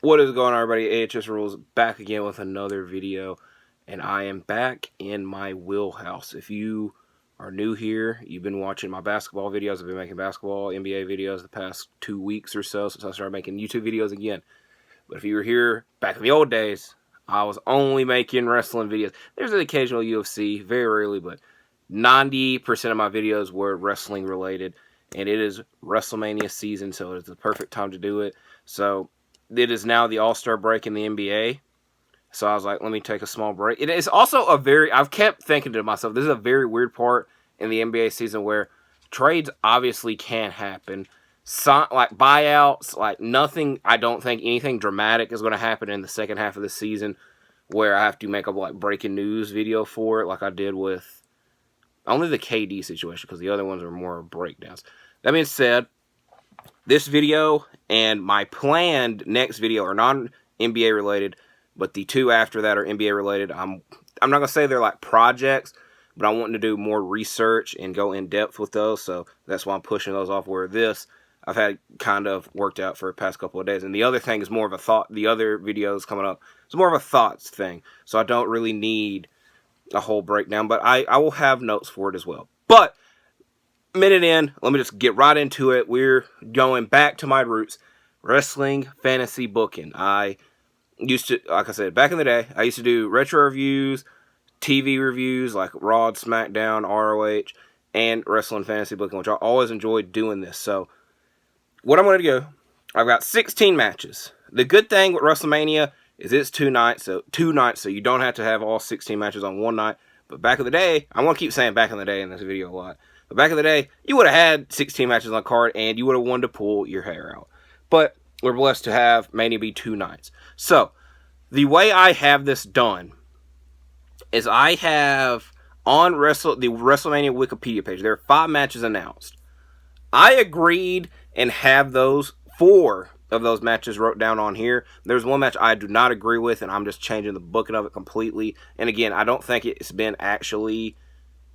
What is going on, everybody? AHS Rules back again with another video, and I am back in my wheelhouse. If you are new here, you've been watching my basketball videos. I've been making basketball, NBA videos the past 2 weeks or so since I started making YouTube videos again. But if you were here back in the old days, I was only making wrestling videos. There's an occasional UFC, very rarely, but 90% of my videos were wrestling related, and it is WrestleMania season, so it's the perfect time to do it. So it is now the All-Star break in the NBA. So I was like, let me take a small break. It is also I've kept thinking to myself, this is a very weird part in the NBA season where trades obviously can't happen. Like buyouts, like nothing, I don't think anything dramatic is going to happen in the second half of the season where I have to make a like breaking news video for it like I did with only the KD situation because the other ones are more breakdowns. That being said, this video and my planned next video are non-NBA related, but the two after that are NBA related. I'm not going to say they're like projects, but I want to do more research and go in depth with those, so that's why I'm pushing those off, where this I've had kind of worked out for the past couple of days. And the other thing is more of a thought. The other videos coming up, it's more of a thoughts thing, so I don't really need a whole breakdown, but I will have notes for it as well. But minute in, let me just get right into it. We're going back to my roots, wrestling fantasy booking. I used to, like I said, back in the day, I used to do retro reviews, TV reviews like Raw, SmackDown, ROH, and wrestling fantasy booking, which I always enjoyed doing this. So what I'm going to do, I've got 16 matches. The good thing with WrestleMania is it's two nights, so you don't have to have all 16 matches on one night. But back in the day, I'm going to keep saying back in the day in this video a lot, but back in the day, you would have had 16 matches on the card, and you would have wanted to pull your hair out. But we're blessed to have Mania be 2 nights. So the way I have this done is I have on the WrestleMania Wikipedia page, there are 5 matches announced. I agreed and have those 4 of those matches wrote down on here. There's one match I do not agree with, and I'm just changing the booking of it completely. And again, I don't think it's been actually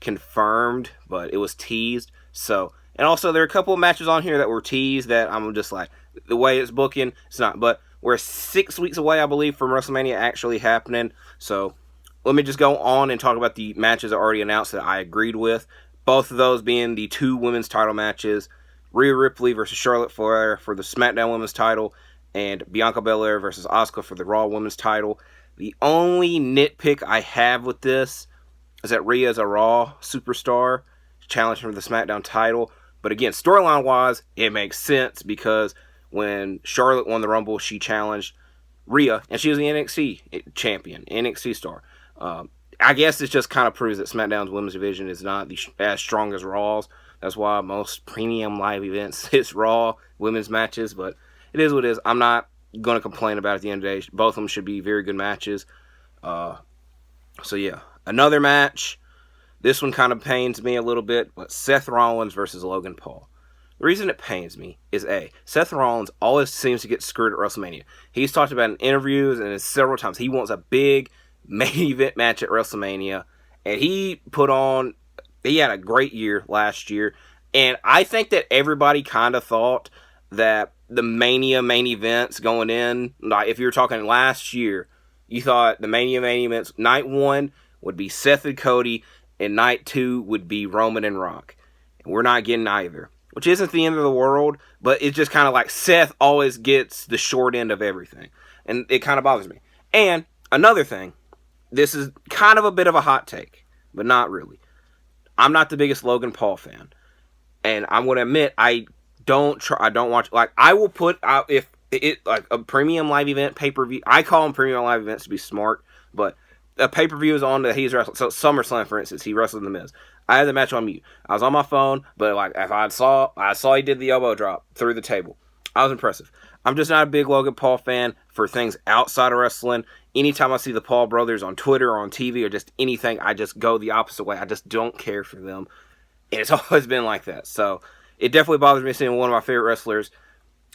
confirmed, but it was teased. So, and also there are a couple of matches on here that were teased that I'm just like, the way it's booking, it's not. But we're 6 weeks away, I believe, from WrestleMania actually happening. So let me just go on and talk about the matches already announced that I agreed with. Both of those being the 2 women's title matches, Rhea Ripley versus Charlotte Flair for the SmackDown Women's title, and Bianca Belair versus Asuka for the Raw Women's title. The only nitpick I have with this is that Rhea is a Raw superstar challenging for the SmackDown title. But again, storyline-wise, it makes sense because when Charlotte won the Rumble, she challenged Rhea, and she was the NXT champion, NXT star. I guess it just kind of proves that SmackDown's women's division is not as strong as Raw's. That's why most premium live events it's Raw women's matches, but it is what it is. I'm not going to complain about it at the end of the day. Both of them should be very good matches. So yeah, another match. This one kind of pains me a little bit, but Seth Rollins versus Logan Paul. The reason it pains me is Seth Rollins always seems to get screwed at WrestleMania. He's talked about in interviews and several times he wants a big main event match at WrestleMania, and he had a great year last year, and I think that everybody kind of thought that the Mania main events going in, like if you were talking last year, you thought the Mania main events, night 1 would be Seth and Cody, and night 2 would be Roman and Rock. And we're not getting either, which isn't the end of the world, but it's just kind of like Seth always gets the short end of everything, and it kind of bothers me. And another thing, this is kind of a bit of a hot take, but not really. I'm not the biggest Logan Paul fan, and I'm going to admit I don't watch, like I will put out if it like a premium live event pay-per-view. I call them premium live events to be smart, but a pay-per-view is on that he's wrestling. So SummerSlam, for instance, he wrestled in The Miz. I had the match on mute. I was on my phone, but like if I saw he did the elbow drop through the table. I was impressive. I'm just not a big Logan Paul fan for things outside of wrestling. Anytime I see the Paul brothers on Twitter or on TV or just anything, I just go the opposite way. I just don't care for them. And it's always been like that. So it definitely bothers me seeing one of my favorite wrestlers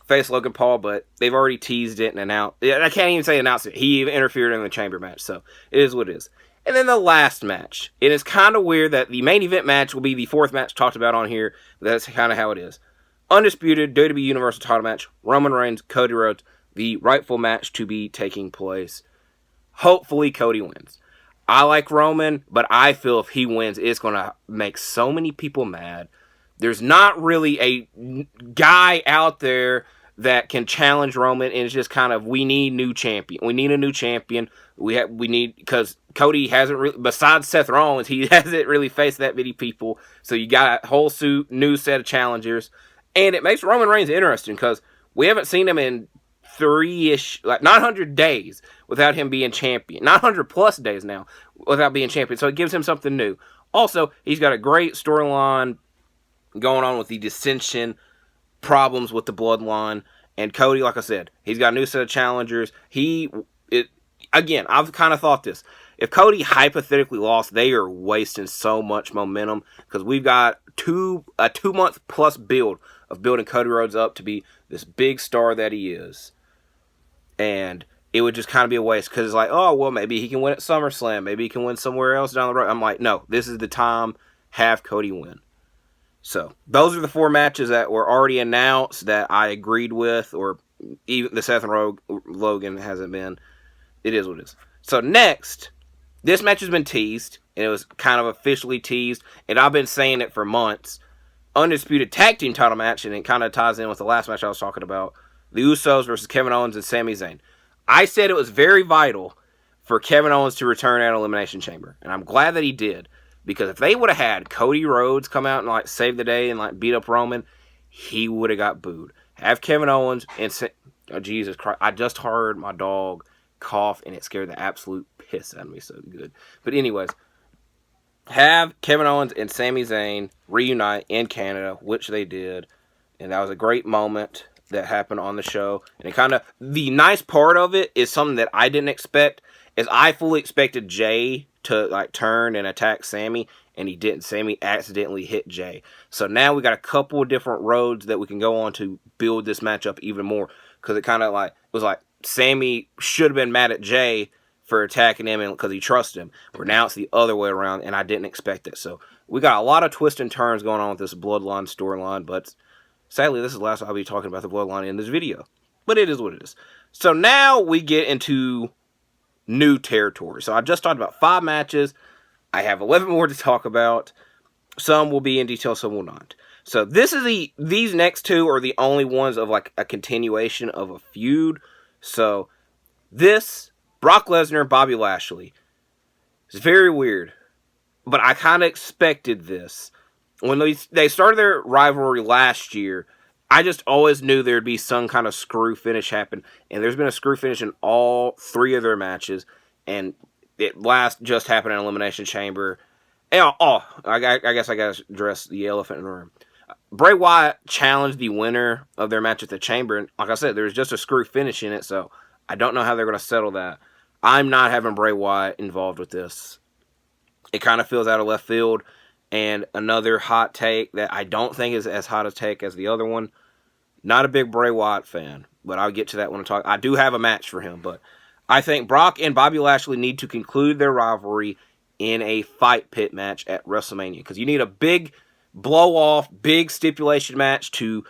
face Logan Paul, but they've already teased it and announced. I can't even say announced it. He even interfered in the chamber match. So it is what it is. And then the last match. It is kind of weird that the main event match will be the 4th match talked about on here. That's kind of how it is. Undisputed WWE Universal title match. Roman Reigns, Cody Rhodes the rightful match to be taking place. Hopefully, Cody wins. I like Roman, but I feel if he wins, it's going to make so many people mad. There's not really a guy out there that can challenge Roman, and it's just kind of, we need new champion. We need a new champion. We need, because Cody hasn't really, besides Seth Rollins, he hasn't really faced that many people. So you got a whole new set of challengers, and it makes Roman Reigns interesting because we haven't seen him in 900 days without him being champion. 900 plus days now without being champion. So it gives him something new. Also, he's got a great storyline going on with the dissension problems with the bloodline. And Cody, like I said, he's got a new set of challengers. Again, I've kind of thought this. If Cody hypothetically lost, they are wasting so much momentum because we've got a 2-month plus build of building Cody Rhodes up to be this big star that he is. And it would just kind of be a waste because it's like, oh, well, maybe he can win at SummerSlam. Maybe he can win somewhere else down the road. I'm like, no, this is the time. Have Cody win. So those are the 4 matches that were already announced that I agreed with, or even the Seth Logan hasn't been. It is what it is. So next, this match has been teased, and it was kind of officially teased, and I've been saying it for months. Undisputed tag team title match, and it kind of ties in with the last match I was talking about. The Usos versus Kevin Owens and Sami Zayn. I said it was very vital for Kevin Owens to return at Elimination Chamber, and I'm glad that he did. Because if they would have had Cody Rhodes come out and save the day and beat up Roman, he would have got booed. Have Kevin Owens and oh, Jesus Christ! I just heard my dog cough and it scared the absolute piss out of me. So good. But anyways, have Kevin Owens and Sami Zayn reunite in Canada, which they did, and that was a great moment that happened on the show. And it kind of, the nice part of it is something that I didn't expect. Is I fully expected Jay to turn and attack Sammy, and he didn't. Sammy accidentally hit Jay. So now we got a couple of different roads that we can go on to build this matchup even more. Because it kind of was like Sammy should have been mad at Jay for attacking him and because he trusted him. Where now it's the other way around, and I didn't expect it. So we got a lot of twists and turns going on with this Bloodline storyline, but sadly, this is the last I'll be talking about the Bloodline in this video. But it is what it is. So now we get into new territory. So I just talked about 5 matches. I have 11 more to talk about. Some will be in detail, some will not. So these next 2 are the only ones of a continuation of a feud. So this, Brock Lesnar, Bobby Lashley, is very weird. But I kind of expected this. When they started their rivalry last year, I just always knew there'd be some kind of screw finish happen. And there's been a screw finish in all 3 of their matches. And it just happened in Elimination Chamber. And, I guess I got to address the elephant in the room. Bray Wyatt challenged the winner of their match at the Chamber. And like I said, there's just a screw finish in it. So I don't know how they're going to settle that. I'm not having Bray Wyatt involved with this. It kind of feels out of left field. And another hot take that I don't think is as hot a take as the other one. Not a big Bray Wyatt fan, but I'll get to that when I talk. I do have a match for him, but I think Brock and Bobby Lashley need to conclude their rivalry in a fight pit match at WrestleMania. Because you need a big blow-off, big stipulation match to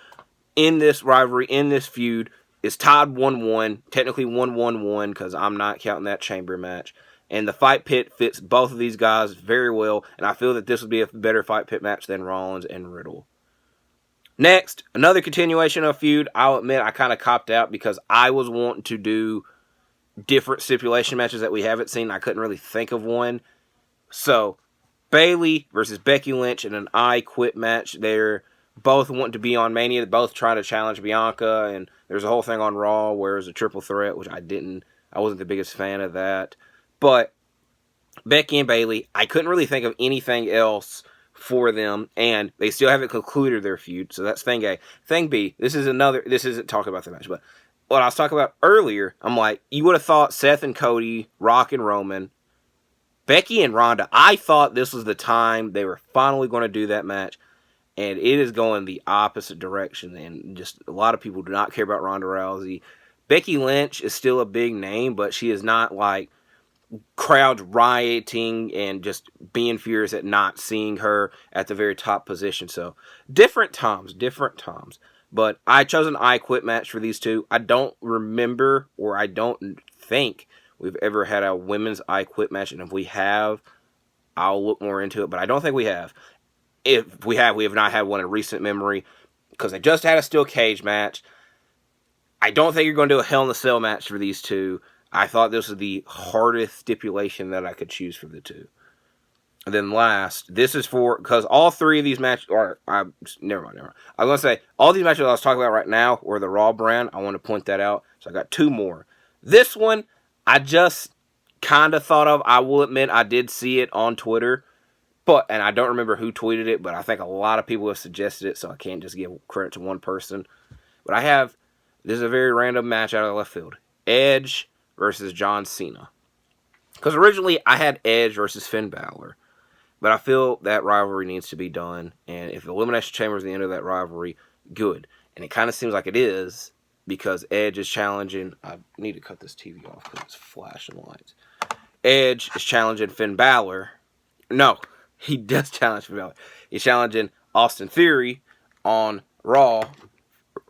end this rivalry, end this feud. It's tied 1-1, technically 1-1-1, because I'm not counting that Chamber match. And the fight pit fits both of these guys very well. And I feel that this would be a better fight pit match than Rollins and Riddle. Next, another continuation of feud. I'll admit I kind of copped out because I was wanting to do different stipulation matches that we haven't seen. I couldn't really think of one. So, Bayley versus Becky Lynch in an I Quit match. They're both wanting to be on Mania. They're both trying to challenge Bianca. And there's a whole thing on Raw where it was a triple threat, which I wasn't the biggest fan of that. But Becky and Bayley, I couldn't really think of anything else for them, and they still haven't concluded their feud, so that's thing A. Thing B, this isn't talking about the match, but what I was talking about earlier, I'm like, you would have thought Seth and Cody, Rock and Roman, Becky and Ronda, I thought this was the time they were finally going to do that match, and it is going the opposite direction, and just a lot of people do not care about Ronda Rousey. Becky Lynch is still a big name, but she is not crowds rioting and just being furious at not seeing her at the very top position. So, different times. But I chose an I Quit match for these two. I don't remember, or I don't think we've ever had a women's I Quit match. And if we have, I'll look more into it. But I don't think we have. If we have not had one in recent memory. Because they just had a steel cage match. I don't think you're going to do a Hell in a Cell match for these two. I thought this was the hardest stipulation that I could choose for the two. And then last, this is for, because all three of these matches, never mind. I was going to say, all these matches I was talking about right now were the Raw brand. I want to point that out. So I got two more. This one, I just kind of thought of. I will admit, I did see it on Twitter. And I don't remember who tweeted it, but I think a lot of people have suggested it, so I can't just give credit to one person. But this is a very random match out of left field. Edge versus John Cena. Because originally I had Edge versus Finn Balor. But I feel that rivalry needs to be done. And if Elimination Chamber is the end of that rivalry, good. And it kind of seems like it is, because Edge is challenging. I need to cut this TV off because it's flashing lights. Edge is challenging Finn Balor. No, he does challenge Finn Balor. He's challenging Austin Theory on Raw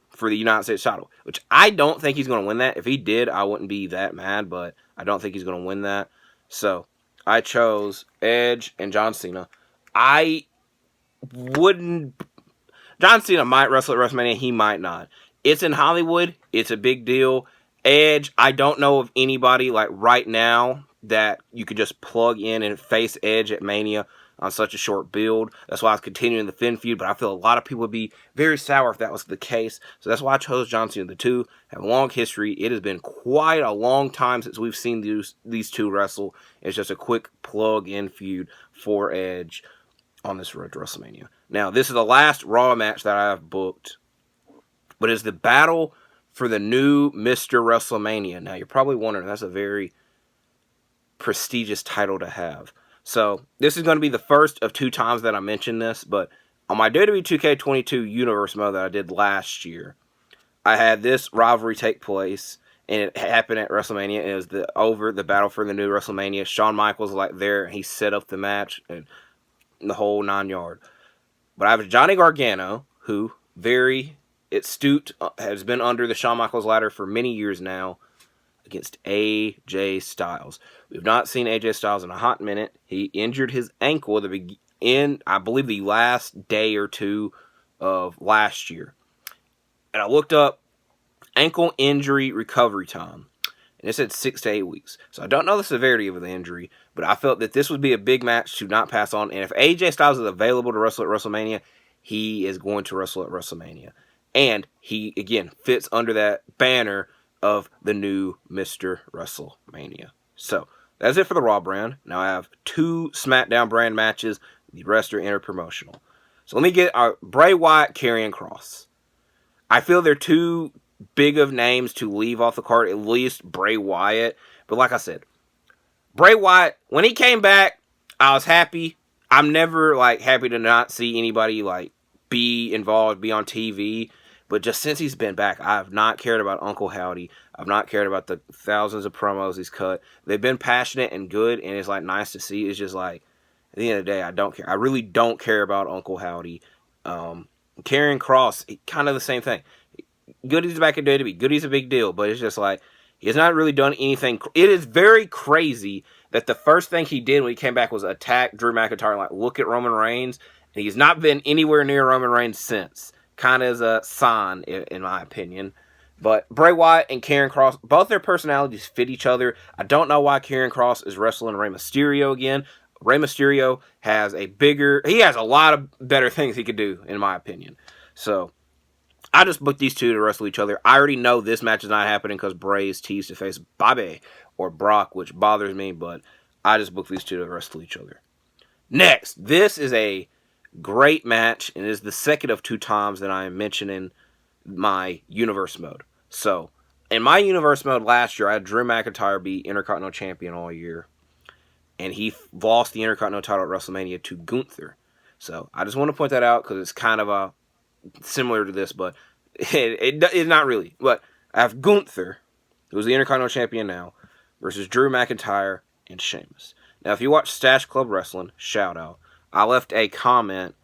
for the United States title, which I don't think he's going to win that. If he did, I wouldn't be that mad, but I don't think he's going to win that. So I chose Edge and John Cena. John Cena might wrestle at WrestleMania. He might not. It's in Hollywood. It's a big deal. Edge, I don't know of anybody like right now that you could just plug in and face Edge at Mania on such a short build. That's why I was continuing the Finn feud, but I feel a lot of people would be very sour if that was the case. So that's why I chose John Cena. The two have a long history. It has been quite a long time since we've seen these two wrestle. It's just a quick plug-in feud for Edge on this road to WrestleMania. Now, this is the last Raw match that I have booked, but it's the battle for the new Mr. WrestleMania. Now, you're probably wondering, that's a very prestigious title to have. So, this is going to be the first of two times that I mentioned this, but on my WWE 2K22 Universe mode that I did last year, I had this rivalry take place, and it happened at WrestleMania. It was the battle for the new WrestleMania. Shawn Michaels was like there, and he set up the match, and the whole 9 yard. But I have Johnny Gargano, who very astute, has been under the Shawn Michaels ladder for many years now, against AJ Styles. We've not seen AJ Styles in a hot minute. He injured his ankle at I believe, the last day or two of last year. And I looked up ankle injury recovery time, and it said 6 to 8 weeks. So I don't know the severity of the injury, but I felt that this would be a big match to not pass on. And if AJ Styles is available to wrestle at WrestleMania, he is going to wrestle at WrestleMania. And he, again, fits under that banner of the new Mr. WrestleMania. So, that's it for the Raw brand. Now I have two SmackDown brand matches. The rest are interpromotional. So let me get Bray Wyatt, Karrion Kross. I feel they're too big of names to leave off the card, at least Bray Wyatt. But like I said, Bray Wyatt, when he came back, I was happy. I'm never happy to not see anybody be involved, be on TV. But just since he's been back, I have not cared about Uncle Howdy. I've not cared about the thousands of promos he's cut. They've been passionate and good, and it's nice to see. It's just at the end of the day, I don't care. I really don't care about Uncle Howdy. Karrion Kross, kind of the same thing. Goody's back at WWE. Goody's a big deal, but it's just he has not really done anything. It is very crazy that the first thing he did when he came back was attack Drew McIntyre and look at Roman Reigns, and he's not been anywhere near Roman Reigns since. Kind of as a sign, in my opinion. But Bray Wyatt and Karrion Kross, both their personalities fit each other. I don't know why Karrion Kross is wrestling Rey Mysterio again. Rey Mysterio has he has a lot of better things he could do, in my opinion. So, I just booked these two to wrestle each other. I already know this match is not happening because Bray is teased to face Bobby or Brock, which bothers me, but I just booked these two to wrestle each other. Next, this is a great match, and it is the second of two times that I am mentioning my Universe mode. So, in my Universe mode last year, I had Drew McIntyre be Intercontinental Champion all year, and he lost the Intercontinental title at WrestleMania to Gunther. So, I just want to point that out because it's kind of similar to this, but it's not really. But I have Gunther, who's the Intercontinental Champion now, versus Drew McIntyre and Sheamus. Now, if you watch Stash Club Wrestling, shout out, I left a comment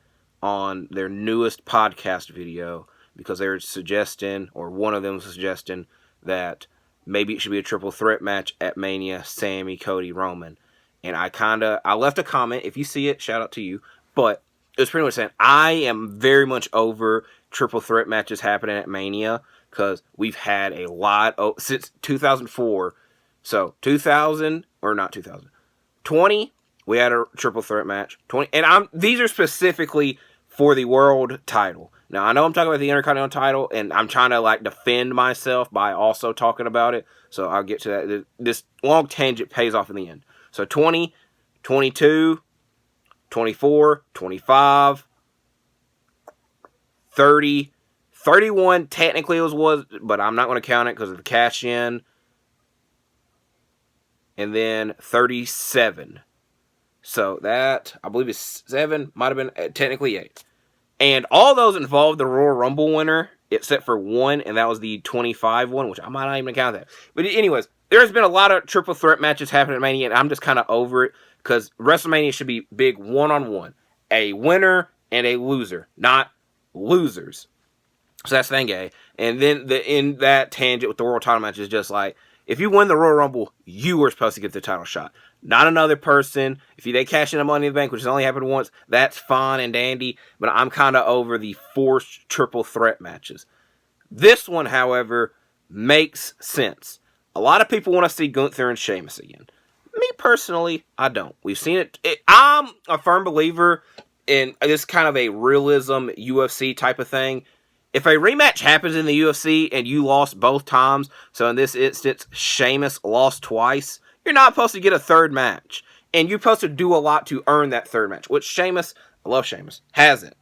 on their newest podcast video because they were suggesting, or one of them was suggesting, that maybe it should be a triple threat match at Mania, Sammy, Cody, Roman. And I left a comment. If you see it, shout out to you. But it was pretty much saying, I am very much over triple threat matches happening at Mania, because we've had a lot since 2004. So 2000, or not 2000, 20, we had a triple threat match. 20, and these are specifically for the world title. Now, I know I'm talking about the Intercontinental title, and I'm trying to, like, defend myself by also talking about it. So I'll get to that. This long tangent pays off in the end. So 20, 22, 24, 25, 30, 31 technically was, but I'm not going to count it because of the cash in. And then 37. So that, I believe it's 7, might have been technically 8. And all those involved the Royal Rumble winner, except for one, and that was the 25 one, which I might not even count that. But anyways, there's been a lot of triple threat matches happening at Mania, and I'm just kind of over it, because WrestleMania should be big one-on-one. A winner and a loser, not losers. So that's thing A. And then in that tangent with the world title match is just like, if you win the Royal Rumble, you were supposed to get the title shot. Not another person. If they cash in a Money in the Bank, which has only happened once, that's fine and dandy. But I'm kind of over the forced triple threat matches. This one, however, makes sense. A lot of people want to see Gunther and Sheamus again. Me personally, I don't. We've seen it. I'm a firm believer in this kind of a realism UFC type of thing. If a rematch happens in the UFC and you lost both times, so in this instance, Sheamus lost twice, you're not supposed to get a third match. And you're supposed to do a lot to earn that third match, which Sheamus, I love Sheamus, hasn't.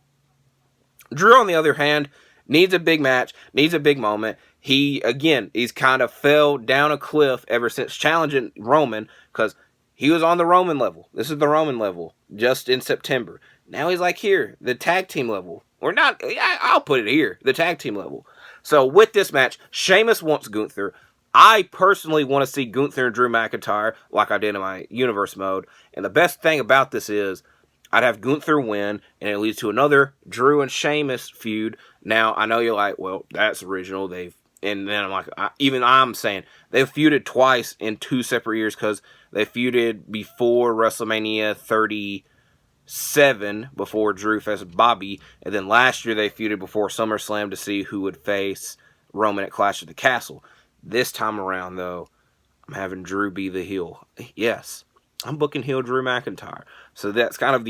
Drew, on the other hand, needs a big match, needs a big moment. He's kind of fell down a cliff ever since challenging Roman, because he was on the Roman level. This is the Roman level, just in September. Now he's like here, the tag team level. Or not, I'll put it here, the tag team level. So with this match, Sheamus wants Gunther. I personally want to see Gunther and Drew McIntyre, like I did in my universe mode. And the best thing about this is, I'd have Gunther win, and it leads to another Drew and Sheamus feud. Now, I know you're like, well, that's original. And then I'm like, I'm saying, they've feuded twice in 2 separate years, because they feuded before WrestleMania 37, before Drew faced Bobby, and then last year they feuded before SummerSlam to see who would face Roman at Clash at the Castle. This time around, though, I'm having Drew be the heel. Yes, I'm booking heel Drew McIntyre. So that's kind of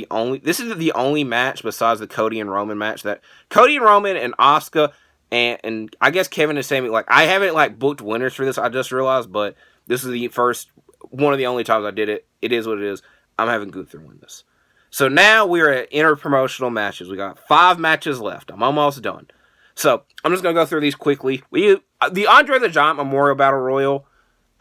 this is the only match besides the Cody and Roman match that Cody and Roman and Asuka and I guess Kevin and Sami, like, I haven't booked winners for this, I just realized, but this is the first, one of the only times I did it. It is what it is. I'm having Gunther win this. So now we're at interpromotional matches. We got 5 matches left. I'm almost done. So I'm just going to go through these quickly. The Andre the Giant Memorial Battle Royal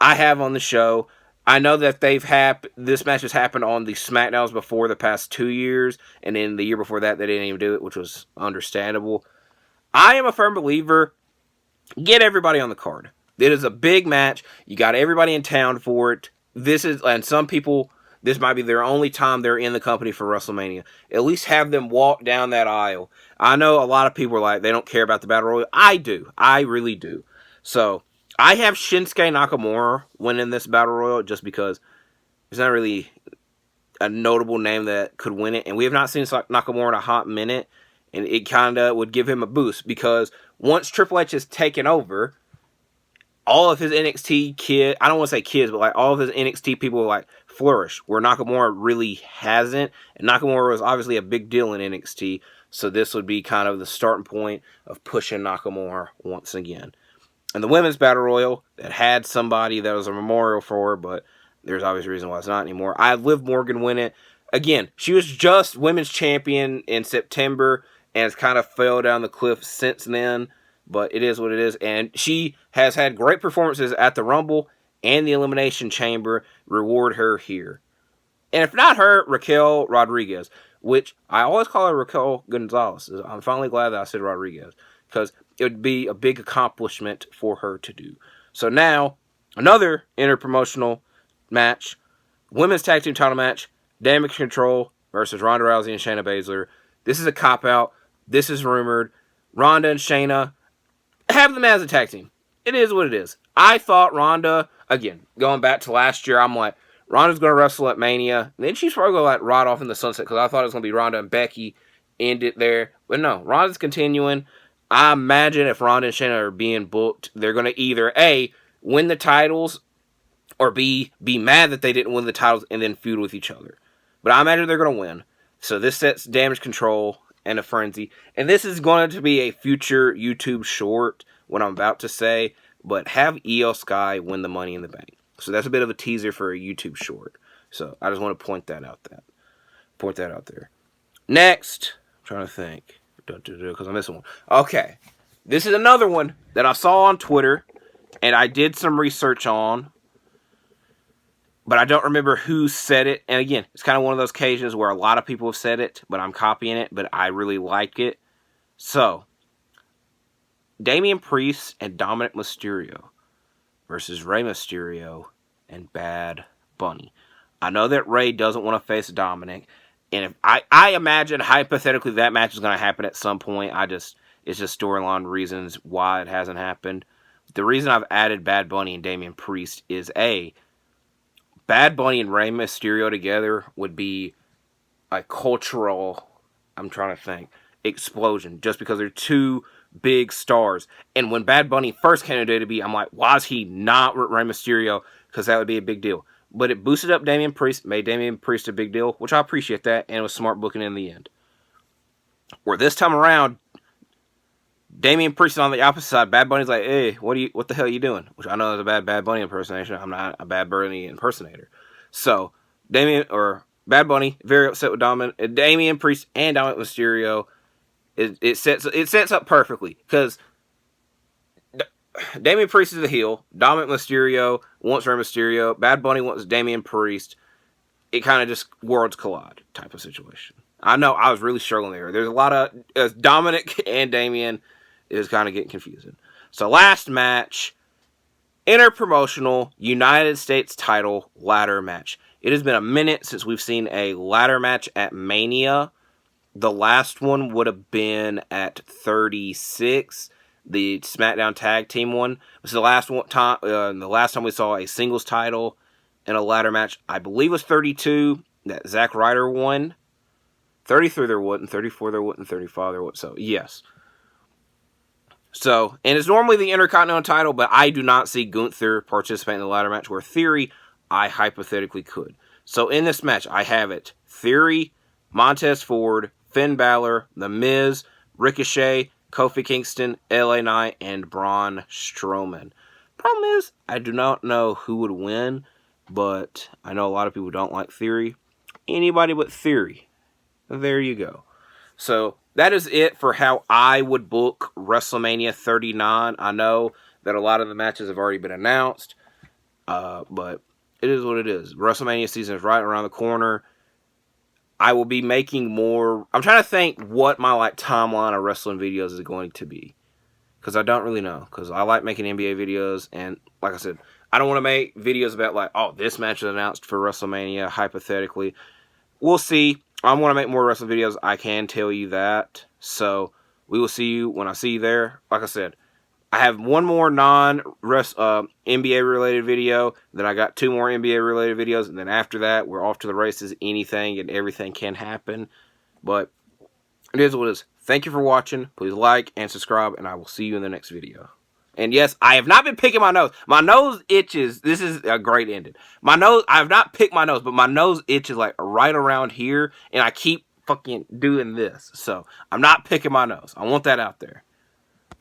I have on the show. I know that this match has happened on the SmackDowns before the past 2 years, and then the year before that they didn't even do it, which was understandable. I am a firm believer, get everybody on the card. It is a big match. You got everybody in town for it. And some people, this might be their only time they're in the company for WrestleMania. At least have them walk down that aisle. I know a lot of people are like, they don't care about the Battle Royal. I do. I really do. So, I have Shinsuke Nakamura winning this Battle Royal just because there's not really a notable name that could win it. And we have not seen Nakamura in a hot minute. And it kind of would give him a boost because once Triple H has taken over, all of his NXT kids, I don't want to say kids, but all of his NXT people will flourish, where Nakamura really hasn't. And Nakamura was obviously a big deal in NXT, so this would be kind of the starting point of pushing Nakamura once again. And the Women's Battle Royal, that had somebody that was a memorial for, but there's obvious reason why it's not anymore. I had Liv Morgan win it. Again, she was just Women's Champion in September, and it's kind of fell down the cliff since then. But it is what it is. And she has had great performances at the Rumble and the Elimination Chamber. Reward her here. And if not her, Raquel Rodriguez, which I always call her Raquel Gonzalez. I'm finally glad that I said Rodriguez, because it would be a big accomplishment for her to do. So now, another interpromotional match. Women's Tag Team title match. Damage Control versus Ronda Rousey and Shayna Baszler. This is a cop-out. This is rumored. Ronda and Shayna, have them as a tag team. It is what it is. I thought Ronda, again, going back to last year, I'm like, Ronda's going to wrestle at Mania. And then she's probably going to like ride off in the sunset because I thought it was going to be Ronda and Becky, end it there. But no, Ronda's continuing. I imagine if Ronda and Shayna are being booked, they're going to either A, win the titles, or B, be mad that they didn't win the titles and then feud with each other. But I imagine they're going to win. So this sets Damage Control and a Frenzy. And this is going to be a future YouTube short, what I'm about to say. But have Io Sky win the Money in the Bank. So that's a bit of a teaser for a YouTube short. So I just want to point that out there. Next, I'm trying to think. Because I'm missing one. Okay. This is another one that I saw on Twitter. And I did some research on. But I don't remember who said it. And again, it's kind of one of those occasions where a lot of people have said it, but I'm copying it, but I really like it. So, Damian Priest and Dominic Mysterio versus Rey Mysterio and Bad Bunny. I know that Rey doesn't want to face Dominic. And if I imagine, hypothetically, that match is going to happen at some point. It's just storyline reasons why it hasn't happened. The reason I've added Bad Bunny and Damian Priest is A, Bad Bunny and Rey Mysterio together would be a cultural, I'm trying to think, explosion. Just because they're two big stars. And when Bad Bunny first came to WWE, I'm like, why is he not with Rey Mysterio? Because that would be a big deal. But it boosted up Damian Priest, made Damian Priest a big deal, which I appreciate that, and it was smart booking in the end. Where this time around, Damian Priest is on the opposite side. Bad Bunny's like, hey, what the hell are you doing? Which I know is a Bad Bunny impersonation. I'm not a Bad Bunny impersonator. So, Bad Bunny, very upset with Damian Priest and Dominic Mysterio. It sets up perfectly. Because Damian Priest is a heel. Dominic Mysterio wants Rey Mysterio. Bad Bunny wants Damian Priest. It kind of just worlds collide type of situation. I know I was really struggling there. There's a lot of Dominic and Damian is kind of getting confusing. So last match, interpromotional United States title ladder match. It has been a minute since we've seen a ladder match at Mania. The last one would have been at 36, the SmackDown Tag Team one. This is the last time we saw a singles title in a ladder match. I believe it was 32 that Zack Ryder won. 33 there wasn't, 34 there wasn't, 35 there wasn't. So yes. So, and it's normally the Intercontinental title, but I do not see Gunther participating in the ladder match, where Theory, I hypothetically could. So in this match, I have it Theory, Montez Ford, Finn Balor, The Miz, Ricochet, Kofi Kingston, LA Knight, and Braun Strowman. Problem is, I do not know who would win, but I know a lot of people don't like Theory. Anybody but Theory. There you go. So, that is it for how I would book WrestleMania 39. I know that a lot of the matches have already been announced, but it is what it is. WrestleMania season is right around the corner. I will be making more. I'm trying to think what my timeline of wrestling videos is going to be, because I don't really know. Because I like making NBA videos, and like I said, I don't want to make videos about this match is announced for WrestleMania. Hypothetically, we'll see. I want to make more wrestling videos. I can tell you that. So we will see you when I see you there. Like I said, I have one more non-NBA related video. Then I got 2 more NBA related videos. And then after that, we're off to the races. Anything and everything can happen. But it is what it is. Thank you for watching. Please like and subscribe. And I will see you in the next video. And yes, I have not been picking my nose. My nose itches. This is a great ending. My nose, I have not picked my nose, but my nose itches right around here. And I keep fucking doing this. So, I'm not picking my nose. I want that out there.